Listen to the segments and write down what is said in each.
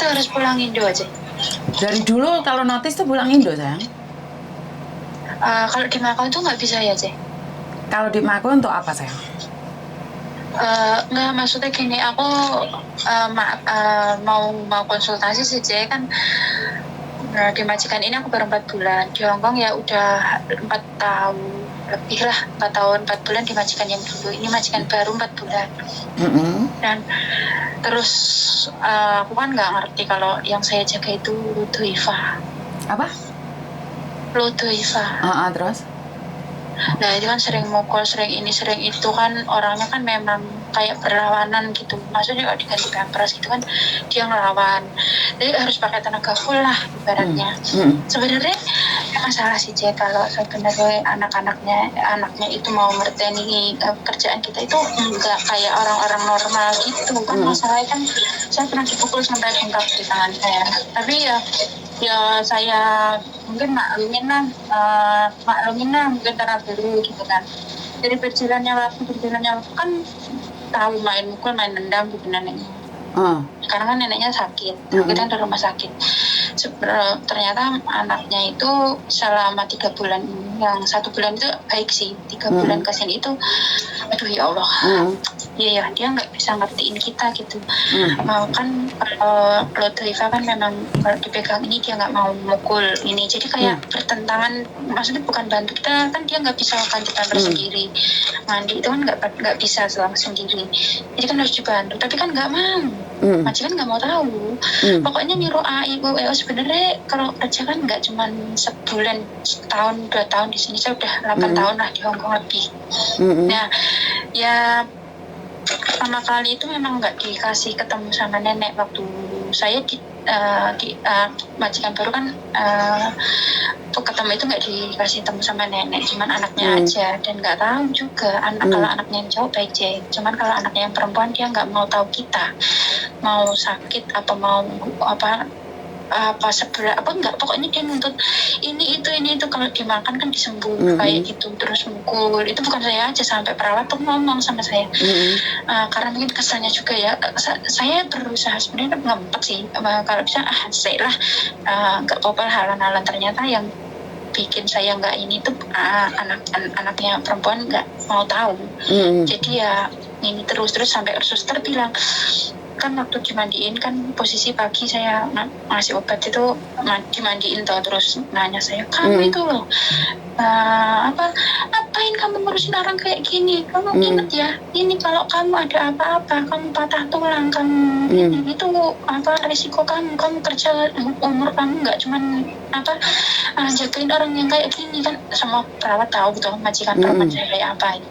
itu harus pulang Indo aja. Dari dulu kalau notis tuh pulang Indo sayang. Kalau di Makau itu nggak bisa ya, Cek? Kalau di Makau untuk apa sayang? Nggak, maksudnya gini, aku mau konsultasi sih, Cek, kan. Nah, di majikan ini aku baru 4 bulan. Di Hongkong ya udah 4 tahun lebih lah, 4 tahun 4 bulan di majikan yang dulu. Ini majikan baru 4 bulan. Dan terus aku kan nggak ngerti kalau yang saya jaga itu Ludoiva. Apa? Ludoiva. Terus? Nah itu kan sering mukul, sering ini, sering itu kan, orangnya kan memang kayak berlawanan gitu. Maksudnya kalau diganti pampers gitu kan dia ngelawan. Jadi harus pakai tenaga full lah ibaratnya. Sebenarnya masalah sih Cek, kalau sebenarnya anaknya itu mau ngerti kerjaan kita itu enggak kayak orang-orang normal gitu kan. Masalahnya kan saya pernah dipukul sampai bengkak di tangan saya. Tapi ya saya mungkin maklumin lah mungkin karena dulu gitu kan. Jadi berjalannya waktu kan tahu main mukul, main nendang gitu neneknya. Sekarang kan neneknya sakit, kita di rumah sakit. Ternyata anaknya itu selama 3 bulan, yang 1 bulan itu baik sih, 3 bulan kesini itu, aduh ya Allah, ya dia nggak bisa ngertiin kita gitu. Kan kalau Deva kan memang kalau dipegang ini dia nggak mau mukul ini, jadi kayak bertentangan. Maksudnya bukan bantu kita, kan dia nggak bisa ganti pampers sendiri, mandi itu kan nggak bisa selama sendiri, jadi kan harus dibantu. Tapi kan nggak mau, majikan nggak mau tahu. Pokoknya nyuruh AIU sebenarnya kalau kerja kan nggak cuma sebulan, setahun, 2 tahun di sini. Saya udah 8 tahun lah di Hongkong lebih. Nah ya pertama kali itu memang nggak dikasih ketemu sama nenek waktu saya di majikan baru kan. Ketemu itu nggak dikasih ketemu sama nenek, cuman anaknya aja. Dan nggak tahu juga kalau anaknya yang cowok baik Jay, cuman kalau anaknya yang perempuan dia nggak mau tahu kita mau sakit atau mau apa sebelah apa enggak, pokoknya dia nuntut ini itu kalau dimakan kan disembuh kayak gitu, terus mukul. Itu bukan saya aja, sampai perawat tuh ngomong sama saya. Karena mungkin kesannya juga ya, saya berusaha sebenarnya ngempet sih, kalau bisa saya lah nggak apa-apa halan-halan. Ternyata yang bikin saya nggak ini tuh anaknya perempuan nggak mau tahu. Jadi ya ini terus sampai suster bilang, kan waktu dimandiin kan posisi pagi saya ngasih obat itu dimandiin toh, terus nanya saya, kamu itu loh apain kamu ngurusin orang kayak gini, kamu inget ya ini kalau kamu ada apa-apa, kamu patah tulang, kamu ini itu resiko kamu kerja umur kamu nggak cuman jagain orang yang kayak gini kan. Semua perawat tahu gitu majikan perempuan saya kayak apa itu.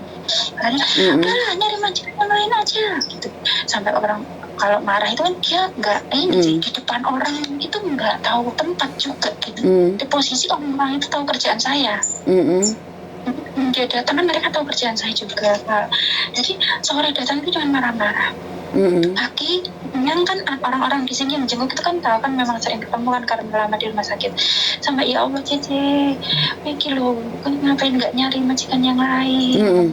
Udah nyari majikan yang lain aja gitu. Sampai orang kalau marah itu kan dia nggak di depan orang itu nggak tahu tempat juga gitu. Di posisi orang itu tahu kerjaan saya. Dia datang kan mereka tahu kerjaan saya juga, Pak. Jadi sore datang itu cuma marah-marah. Pagi yang kan orang-orang di sini yang jenguk itu kan tahu kan memang sering ketemu kan karena lama di rumah sakit. Sampai ya Allah Cece, Miki loh, kan ngapain nggak nyari majikan yang lain?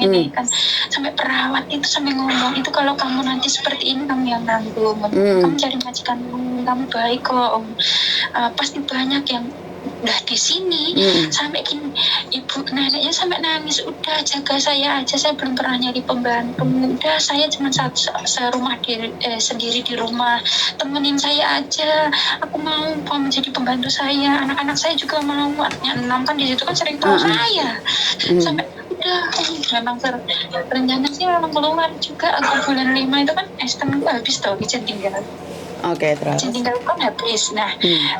Ini kan sampai perawat itu sampai ngomong, itu kalau kamu nanti seperti ini kamu yang nanggung. Kamu cari majikan kamu baik kok. Pasti banyak yang udah di sini sampai gini, ibu neneknya sampai nangis, udah jaga saya aja, saya belum pernah nyari pembantu, udah saya cuma serumah sendiri di rumah, temenin saya aja, aku mau menjadi pembantu saya, anak-anak saya juga mau, anaknya 6 kan di situ kan sering tahu saya. Sampai udah memang rencana sih memang keluar juga agak bulan 5 itu kan STM habis tau izin tinggal. Terus izin tinggal kan habis. Nah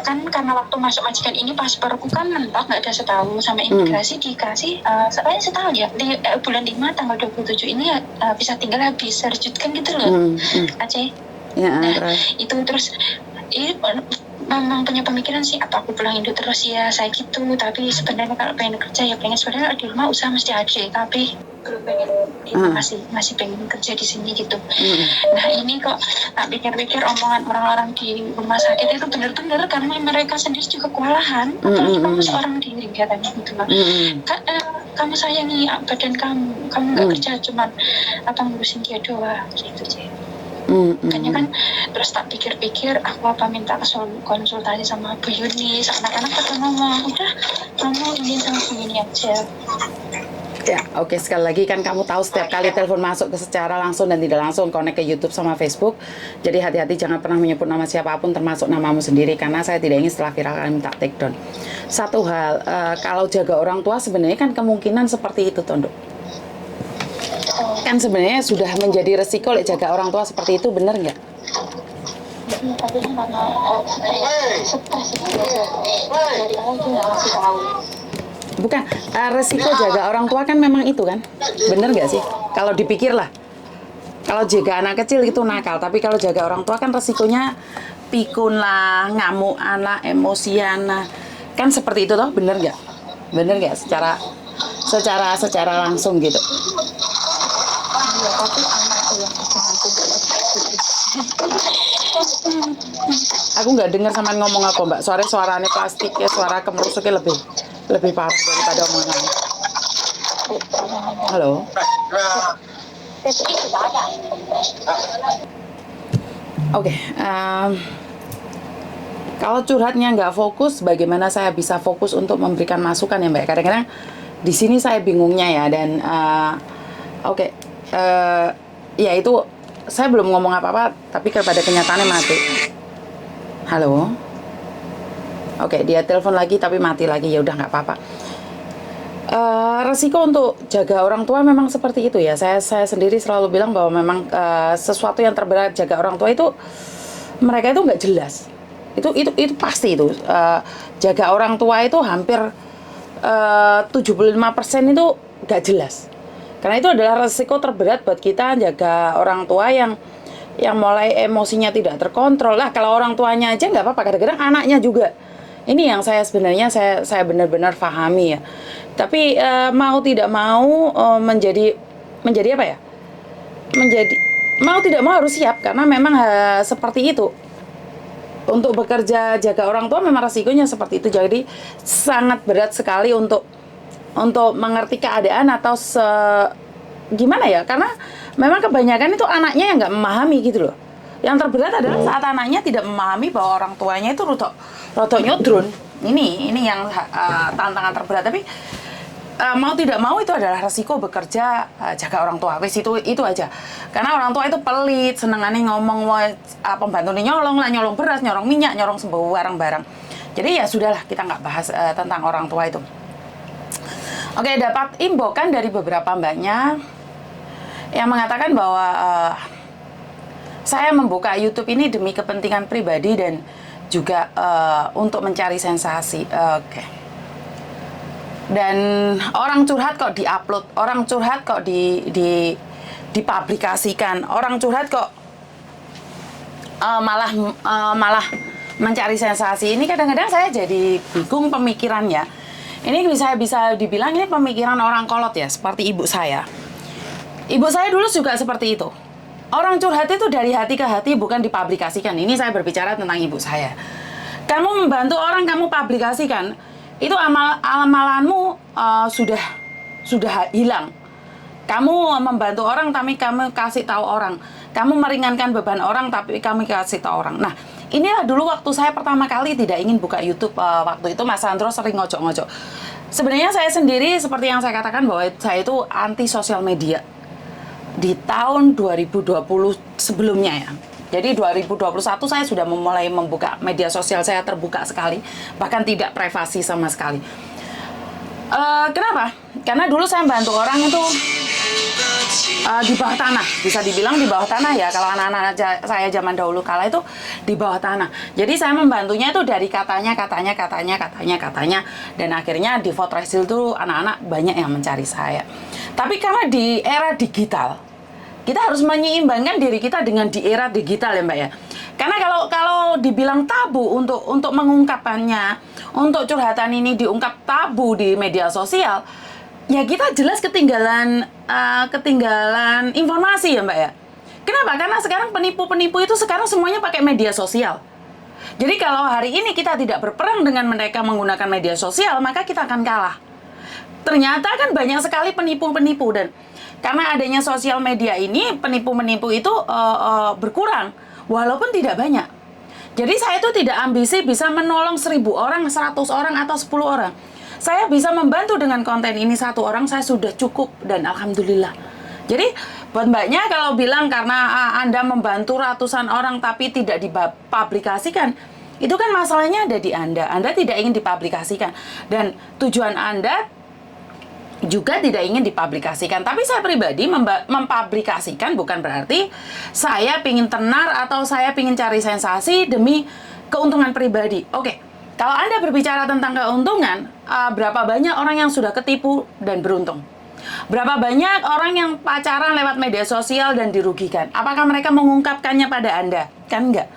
kan karena waktu masuk majikan ini pasporku kan mentok, nggak ada setahun, sama imigrasi dikasih setahun ya, di bulan 5 tanggal 27 ini bisa tinggal habis, serjutkan gitu loh Aceh. Itu terus memang punya pemikiran sih, apa aku pulang Indo terus ya saya gitu. Tapi sebenarnya kalau pengen kerja ya pengen, sebenarnya di rumah usaha mesti ada, tapi belum pengen masih pengen kerja di sini gitu. Nah ini kok tak pikir-pikir omongan orang-orang di rumah sakit itu benar-benar karena mereka sendiri juga kewalahan. Apalagi kamu seorang diri katanya gitu loh. Kamu sayangi badan kamu nggak kerja cuman ngurusin dia doang gitu sih. Makanya kan terus tak pikir-pikir aku apa minta konsultasi sama Bu Yuni. Anak-anak pada ngomong udah ngomongin sama Bu Yuni aja. Ya, oke, sekali lagi kan kamu tahu setiap kali telepon masuk ke secara langsung dan tidak langsung connect ke YouTube sama Facebook. Jadi hati-hati, jangan pernah menyebut nama siapapun termasuk namamu sendiri, karena saya tidak ingin setelah viral kalian minta take down. Satu hal, kalau jaga orang tua sebenarnya kan kemungkinan seperti itu, Tondo. Kan sebenarnya sudah menjadi resiko jaga orang tua seperti itu, benar nggak? Iya, tapi kan karena stres itu dari awal tuh nggak ngasih tahu. Bukan, resiko jaga orang tua kan memang itu kan, bener nggak sih? Kalau dipikir lah, kalau jaga anak kecil itu nakal, tapi kalau jaga orang tua kan resikonya pikun lah, ngamuan lah, emosian lah, kan seperti itu toh, bener nggak? Bener nggak? Secara langsung gitu. Iya, tapi anak yang Aku nggak dengar sama ngomong apa Mbak, suaranya plastik ya, suara kemerusuknya lebih parah daripada omongan. Halo. Oke, kalau curhatnya nggak fokus, bagaimana saya bisa fokus untuk memberikan masukan ya Mbak? Kadang-kadang di sini saya bingungnya ya, dan ya itu saya belum ngomong apa-apa, tapi kepada kenyataannya mati. Halo. Oke, dia telepon lagi tapi mati lagi, ya udah nggak apa-apa. Resiko untuk jaga orang tua memang seperti itu ya. Saya sendiri selalu bilang bahwa memang sesuatu yang terberat jaga orang tua itu mereka itu nggak jelas. Itu pasti itu. Jaga orang tua itu hampir 75% itu nggak jelas. Karena itu adalah resiko terberat buat kita jaga orang tua yang mulai emosinya tidak terkontrol. Lah kalau orang tuanya aja nggak apa-apa, kadang-kadang anaknya juga. Ini yang saya sebenarnya saya benar-benar pahami ya. Tapi mau tidak mau menjadi apa ya? Mau tidak mau harus siap, karena memang seperti itu. Untuk bekerja jaga orang tua memang resikonya seperti itu. Jadi sangat berat sekali untuk mengerti keadaan atau gimana ya? Karena memang kebanyakan itu anaknya yang nggak memahami gitu loh. Yang terberat adalah saat anaknya tidak memahami bahwa orang tuanya itu rotok nyodron. Ini yang tantangan terberat. Tapi mau tidak mau itu adalah resiko bekerja jaga orang tua. Wis itu aja. Karena orang tua itu pelit, senengannya ngomong pembantu nyolong beras, nyolong minyak, nyolong semua barang-barang. Jadi ya sudahlah, kita nggak bahas tentang orang tua itu. Oke, dapat imbokan dari beberapa mbaknya yang mengatakan bahwa saya membuka YouTube ini demi kepentingan pribadi dan juga untuk mencari sensasi. Oke. Dan orang curhat kok diupload, orang curhat kok dipublikasikan, orang curhat kok malah mencari sensasi. Ini kadang-kadang saya jadi bingung pemikirannya. Ini bisa dibilang ini pemikiran orang kolot ya, seperti ibu saya. Ibu saya dulu juga seperti itu. Orang curhat itu dari hati ke hati, bukan dipublikasikan. Ini saya berbicara tentang ibu saya. Kamu membantu orang, kamu publikasikan, itu amalanmu sudah hilang. Kamu membantu orang, tapi kamu kasih tahu orang. Kamu meringankan beban orang, tapi kamu kasih tahu orang. Nah, inilah dulu waktu saya pertama kali tidak ingin buka YouTube. Waktu itu Mas Sandro sering ngojok-ngojok. Sebenarnya saya sendiri, seperti yang saya katakan, bahwa saya itu anti sosial media. Di tahun 2020 sebelumnya ya. Jadi 2021 saya sudah memulai membuka media sosial saya terbuka sekali, bahkan tidak privasi sama sekali. Kenapa? Karena dulu saya bantu orang itu di bawah tanah, bisa dibilang di bawah tanah ya. Kalau anak-anak saya zaman dahulu kala itu di bawah tanah. Jadi saya membantunya itu dari katanya, dan akhirnya di Fort Resil itu anak-anak banyak yang mencari saya. Tapi karena di era digital, kita harus menyeimbangkan diri kita dengan di era digital ya Mbak ya. Karena kalau dibilang tabu untuk mengungkapkannya, untuk curhatan ini diungkap tabu di media sosial, ya kita jelas ketinggalan informasi ya Mbak ya. Kenapa? Karena sekarang penipu-penipu itu sekarang semuanya pakai media sosial. Jadi kalau hari ini kita tidak berperang dengan mereka menggunakan media sosial, maka kita akan kalah. Ternyata kan banyak sekali penipu-penipu, dan karena adanya sosial media ini penipu-menipu itu berkurang walaupun tidak banyak. Jadi saya itu tidak ambisi bisa menolong 1000 orang, 100 orang atau 10 orang. Saya bisa membantu dengan konten ini 1 orang, saya sudah cukup dan alhamdulillah. Jadi buat mbaknya kalau bilang karena Anda membantu ratusan orang tapi tidak dipublikasikan, itu kan masalahnya ada di Anda. Anda tidak ingin dipublikasikan dan tujuan Anda juga tidak ingin dipublikasikan. Tapi saya pribadi mempublikasikan bukan berarti saya ingin tenar atau saya ingin cari sensasi demi keuntungan pribadi. Oke, kalau Anda berbicara tentang keuntungan, berapa banyak orang yang sudah ketipu dan beruntung? Berapa banyak orang yang pacaran lewat media sosial dan dirugikan? Apakah mereka mengungkapkannya pada Anda? Kan enggak.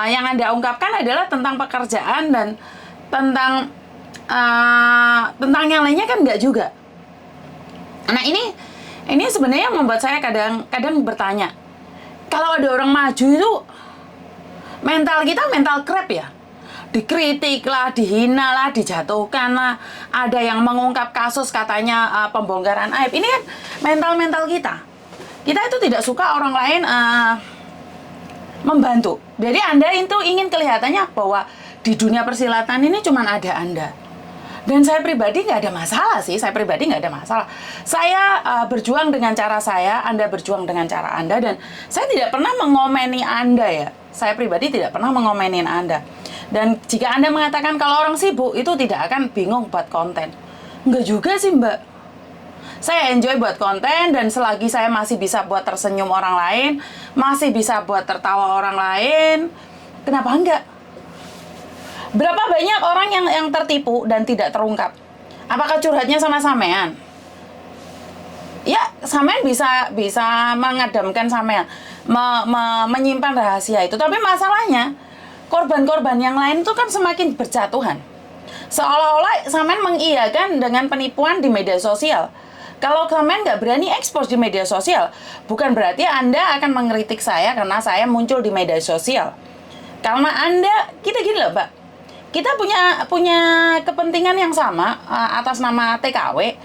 Yang Anda ungkapkan adalah tentang pekerjaan dan tentang yang lainnya kan enggak juga. Nah ini sebenarnya membuat saya kadang bertanya, kalau ada orang maju itu mental kita mental crab ya, dikritik lah, dihina lah, dijatuhkan lah, ada yang mengungkap kasus katanya pembongkaran aib. Ini kan mental kita itu tidak suka orang lain membantu. Jadi Anda itu ingin kelihatannya bahwa di dunia persilatan ini cuma ada Anda. Dan saya pribadi nggak ada masalah sih, saya pribadi nggak ada masalah. Saya berjuang dengan cara saya, Anda berjuang dengan cara Anda, dan saya tidak pernah mengomeni Anda ya. Saya pribadi tidak pernah mengomenin Anda. Dan jika Anda mengatakan kalau orang sibuk, itu tidak akan bingung buat konten. Nggak juga sih Mbak. Saya enjoy buat konten dan selagi saya masih bisa buat tersenyum orang lain, masih bisa buat tertawa orang lain, kenapa enggak? Berapa banyak orang yang tertipu dan tidak terungkap? Apakah curhatnya sama sampean? Ya, sampean bisa mengadamkan sampean, menyimpan rahasia itu. Tapi masalahnya, korban-korban yang lain itu kan semakin berjatuhan. Seolah-olah sampean mengiyakan dengan penipuan di media sosial. Kalau sampean nggak berani ekspos di media sosial, bukan berarti Anda akan mengkritik saya karena saya muncul di media sosial. Karena Anda, kita gini loh Mbak, kita punya kepentingan yang sama atas nama TKW.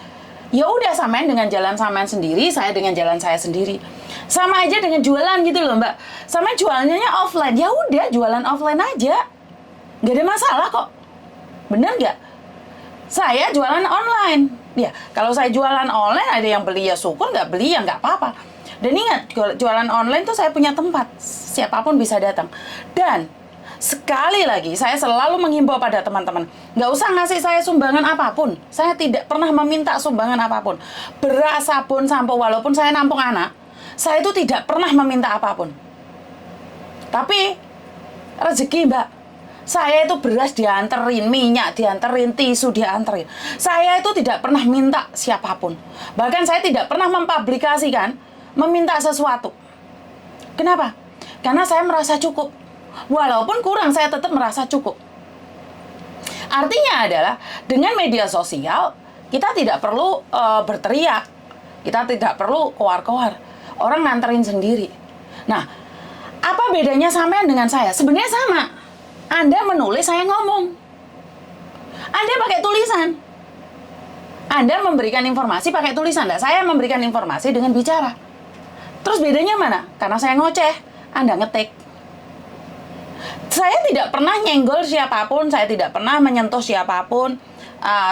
Ya udah, sampean dengan jalan sampean sendiri, saya dengan jalan saya sendiri. Sama aja dengan jualan gitu loh Mbak. Sampean jualannya offline, ya udah jualan offline aja. Nggak ada masalah kok. Bener nggak? Saya jualan online. Ya, kalau saya jualan online ada yang beli ya syukur, nggak beli ya nggak apa-apa. Dan ingat, jualan online tuh saya punya tempat, siapapun bisa datang. Dan sekali lagi, saya selalu menghimbau pada teman-teman, nggak usah ngasih saya sumbangan apapun. Saya tidak pernah meminta sumbangan apapun. Beras, sabun, sampo, walaupun saya nampung anak, saya itu tidak pernah meminta apapun. Tapi rezeki Mbak, saya itu beras dianterin, minyak dianterin, tisu dianterin. Saya itu tidak pernah minta siapapun. Bahkan saya tidak pernah mempublikasikan, meminta sesuatu. Kenapa? Karena saya merasa cukup. Walaupun kurang, saya tetap merasa cukup. Artinya adalah, dengan media sosial, kita tidak perlu berteriak. Kita tidak perlu koar-koar. Orang nganterin sendiri. Nah, apa bedanya sampean dengan saya? Sebenarnya sama. Anda menulis, saya ngomong. Anda pakai tulisan. Anda memberikan informasi pakai tulisan. Nah, saya memberikan informasi dengan bicara. Terus bedanya mana? Karena saya ngoceh, Anda ngetik. Saya tidak pernah nyenggol siapapun, saya tidak pernah menyentuh siapapun,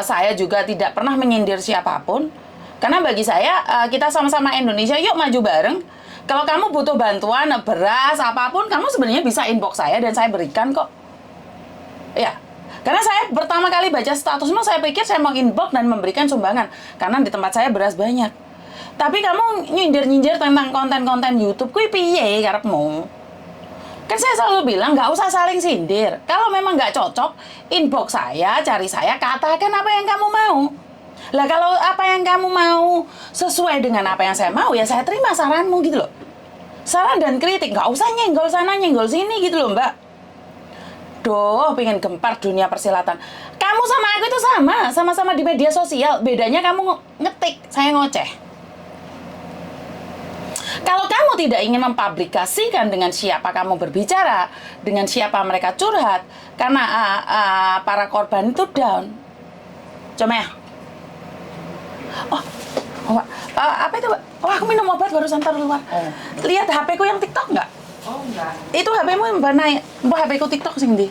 saya juga tidak pernah menyindir siapapun. Karena bagi saya, kita sama-sama Indonesia, yuk maju bareng. Kalau kamu butuh bantuan, beras, apapun, kamu sebenarnya bisa inbox saya dan saya berikan kok. Ya, karena saya pertama kali baca statusmu, saya pikir saya mau inbox dan memberikan sumbangan. Karena di tempat saya beras banyak. Tapi kamu nyindir-nyindir tentang konten-konten YouTube, kui piye karepmu? Kan saya selalu bilang, nggak usah saling sindir. Kalau memang nggak cocok, inbox saya, cari saya, katakan apa yang kamu mau. Lah kalau apa yang kamu mau sesuai dengan apa yang saya mau, ya saya terima saranmu gitu loh. Saran dan kritik, nggak usah nyenggol sana, nyenggol sini gitu loh Mbak. Duh, pengen gempar dunia persilatan. Kamu sama aku itu sama-sama di media sosial. Bedanya kamu ngetik, saya ngoceh. Kalau kamu tidak ingin mempublikasikan dengan siapa kamu berbicara, dengan siapa mereka curhat, karena para korban itu down. Coba ya. Oh, Oh, apa itu, Mbak? Oh, aku minum obat barusan taruh luar. Oh. Lihat HP ku yang TikTok nggak? Oh enggak. Itu HP-mu yang mana ya? Mbak, HP ku TikTok sing ndi?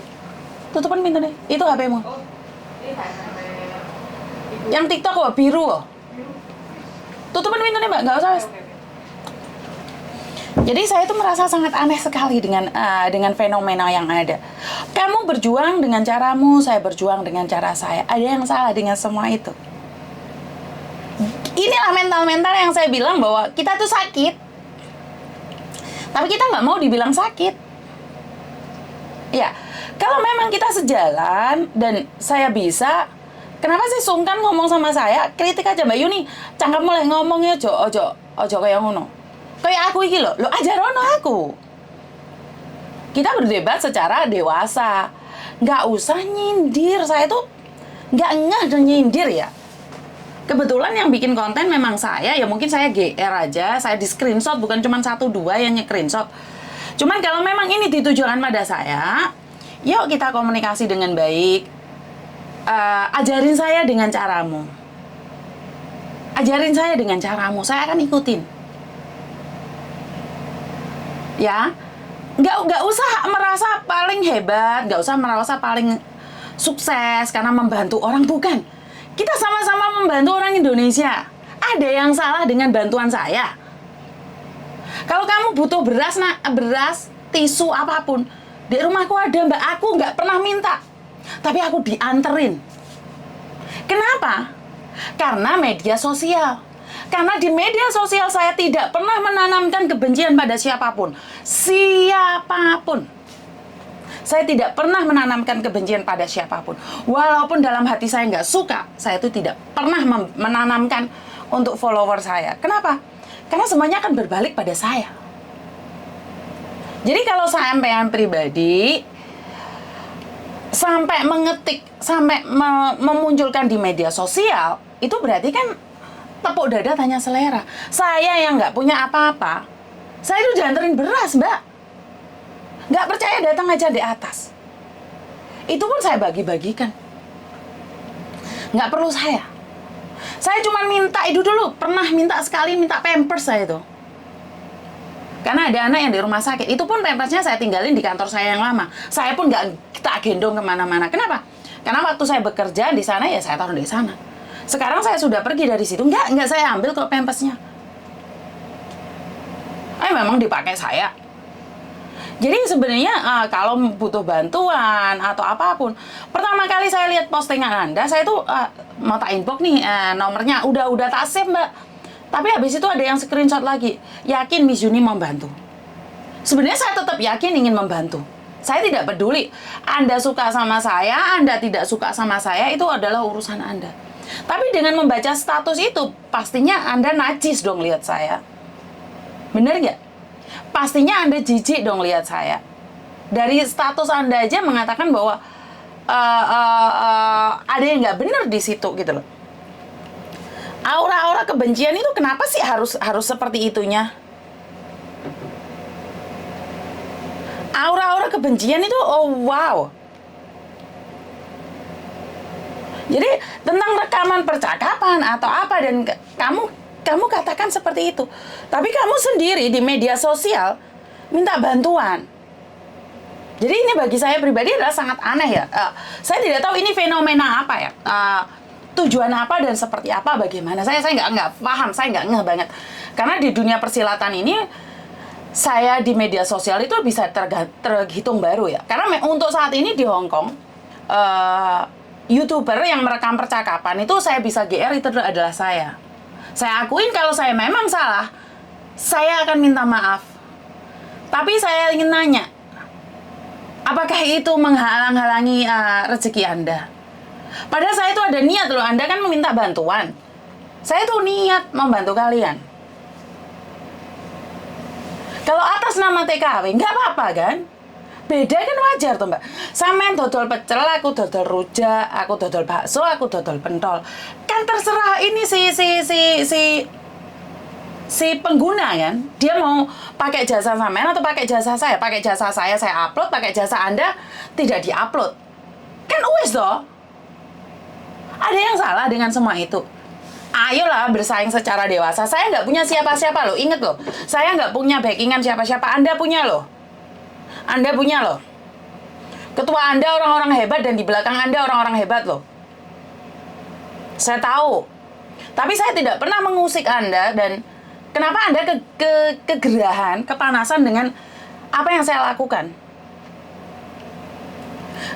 Tutupan pintu nih. Itu HP-mu. Oh, ini sampai ibu. Yang TikTok kok biru kok. Tutupan pintu nih, Mbak. Nggak usah, Mas. Oke. Jadi saya tuh merasa sangat aneh sekali dengan fenomena yang ada. Kamu berjuang dengan caramu, saya berjuang dengan cara saya. Ada yang salah dengan semua itu? Inilah mental-mental yang saya bilang bahwa kita tuh sakit. Tapi kita nggak mau dibilang sakit. Ya, kalau memang kita sejalan dan saya bisa, kenapa sih sungkan ngomong sama saya? Kritik aja Mbak Yuni, cangkem mulai ngomongnya ojo kayak ngono. Kayak aku iki lo ajarono aku. Kita berdebat secara dewasa. Nggak usah nyindir, saya tuh nggak ngeh dan nyindir ya. Kebetulan yang bikin konten memang saya, ya mungkin saya GR aja, saya di screenshot, bukan cuma 1-2 yang nge-screenshot. Cuman kalau memang ini ditujukan pada saya, yuk kita komunikasi dengan baik. Ajarin saya dengan caramu. Ajarin saya dengan caramu, saya akan ikutin. Ya, nggak usah merasa paling hebat, nggak usah merasa paling sukses karena membantu orang, bukan. Kita sama-sama membantu orang Indonesia. Ada yang salah dengan bantuan saya? Kalau kamu butuh beras, tisu, apapun, di rumahku ada Mbak, aku nggak pernah minta. Tapi aku dianterin. Kenapa? Karena media sosial. Karena di media sosial saya tidak pernah menanamkan kebencian pada siapapun. Siapapun. Saya tidak pernah menanamkan kebencian pada siapapun. Walaupun dalam hati saya nggak suka, saya itu tidak pernah menanamkan untuk follower saya. Kenapa? Karena semuanya akan berbalik pada saya. Jadi kalau sampean pribadi sampai mengetik, sampai memunculkan di media sosial, itu berarti kan tepuk dada tanya selera. Saya yang nggak punya apa-apa, saya itu dianterin beras, Mbak. Nggak percaya datang aja di atas. Itu pun saya bagi-bagikan. Nggak perlu saya. Saya cuma minta itu dulu. Pernah minta sekali, minta pampers saya itu. Karena ada anak yang di rumah sakit. Itu pun pampersnya saya tinggalin di kantor saya yang lama. Saya pun nggak tak gendong kemana-mana. Kenapa? Karena waktu saya bekerja di sana, ya saya taruh di sana. Sekarang saya sudah pergi dari situ. Nggak saya ambil kok pampersnya. Memang dipakai saya. Jadi sebenarnya kalau butuh bantuan atau apapun, pertama kali saya lihat postingan Anda, saya tuh mau tak inbox nih nomornya, udah tak save Mbak. Tapi habis itu ada yang screenshot lagi, yakin Miss Yuni membantu. Sebenarnya saya tetap yakin ingin membantu. Saya tidak peduli Anda suka sama saya, Anda tidak suka sama saya, itu adalah urusan Anda. Tapi dengan membaca status itu, pastinya Anda najis dong lihat saya. Bener nggak? Pastinya Anda jijik dong lihat saya. Dari status Anda aja mengatakan bahwa ada yang nggak benar di situ gitu loh. Aura-aura kebencian itu kenapa sih harus seperti itunya? Aura-aura kebencian itu wow. Jadi tentang rekaman percakapan atau apa dan kamu katakan seperti itu. Tapi kamu sendiri di media sosial minta bantuan. Jadi ini bagi saya pribadi adalah sangat aneh ya. Saya tidak tahu ini fenomena apa ya. Tujuan apa dan seperti apa, bagaimana. Saya nggak paham, saya nggak ngeh banget. Karena di dunia persilatan ini, saya di media sosial itu bisa terhitung baru ya. Karena untuk saat ini di Hong Kong, YouTuber yang merekam percakapan itu saya bisa GR itu adalah saya. Saya akuin kalau saya memang salah, saya akan minta maaf. Tapi saya ingin nanya, apakah itu menghalang-halangi rezeki Anda? Padahal saya itu ada niat loh, Anda kan meminta bantuan. Saya tuh niat membantu kalian. Kalau atas nama TKW, nggak apa-apa kan? Beda kan wajar tuh Mbak. Sampean dodol pecel, aku dodol rujak, aku dodol bakso, aku dodol pentol. Kan terserah ini si pengguna kan. Dia mau pakai jasa sampean atau pakai jasa saya. Pakai jasa saya upload, pakai jasa Anda tidak diupload. Kan wis toh. Ada yang salah dengan semua itu. Ayolah bersaing secara dewasa. Saya nggak punya siapa-siapa loh. Ingat loh, saya nggak punya backingan siapa-siapa. Anda punya loh. Anda punya loh. Ketua Anda orang-orang hebat dan di belakang Anda orang-orang hebat loh. Saya tahu. Tapi saya tidak pernah mengusik Anda dan kenapa Anda kegerahan, kepanasan dengan apa yang saya lakukan?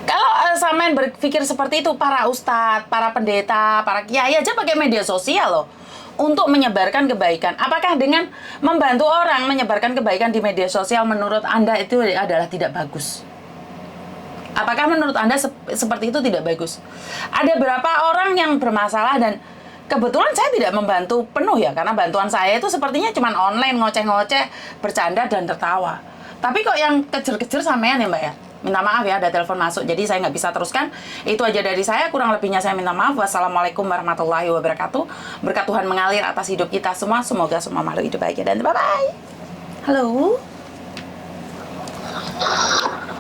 Kalau sampean berpikir seperti itu, para ustadz, para pendeta, para kiai aja pakai media sosial loh untuk menyebarkan kebaikan. Apakah dengan membantu orang menyebarkan kebaikan di media sosial menurut Anda itu adalah tidak bagus? Apakah menurut Anda seperti itu tidak bagus? Ada berapa orang yang bermasalah dan kebetulan saya tidak membantu penuh ya, karena bantuan saya itu sepertinya cuma online, ngoceh-ngoceh, bercanda dan tertawa. Tapi kok yang kejer-kejer sampean ya Mbak ya? Minta maaf ya, ada telepon masuk, jadi saya nggak bisa teruskan. Itu aja dari saya, kurang lebihnya saya minta maaf. Wassalamualaikum warahmatullahi wabarakatuh. Berkat Tuhan mengalir atas hidup kita semua. Semoga semua makhluk hidup bahagia dan bye-bye. Halo.